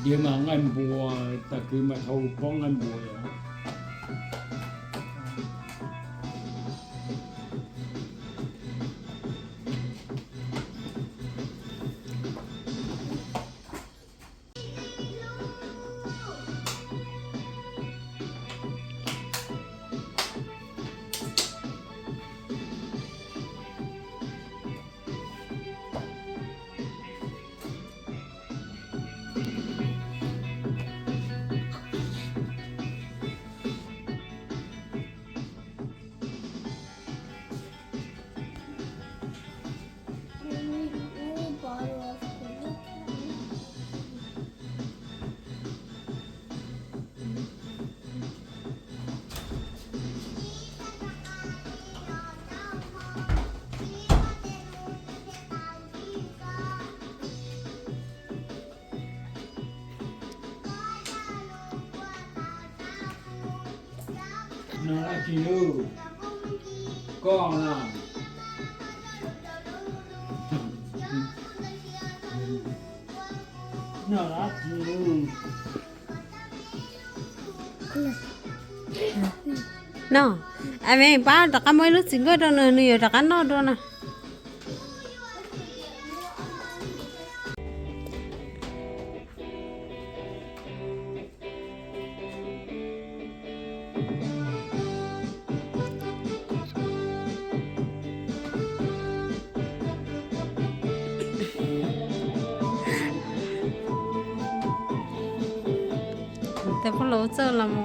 giờ mà ngành bùa ta cứ mà thâu có ngành bùa đó nó là chỉ lưu con nào nó là chỉ lưu no ame ba taka mo lu singo do no no taka no do na te po lo chơi là mo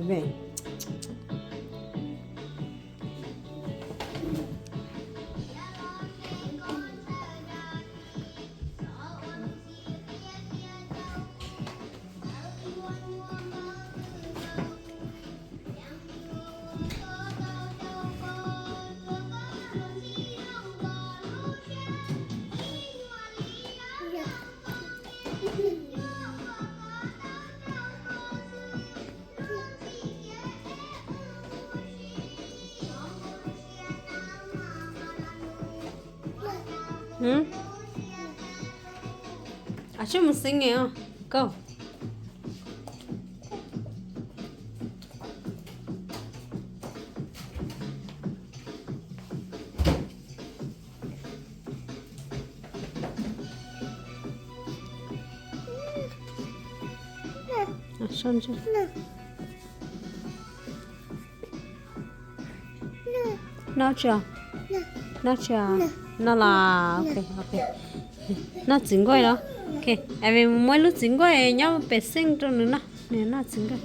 về 아침 무슨이에요? Go. 손주. Nó chưa? Nó chưa? Nó là ok ok. Nó chín quay đó. Ok. Em mới lúc chín quay nhau bé sinh cho nữa nè. Nè nó chín quay.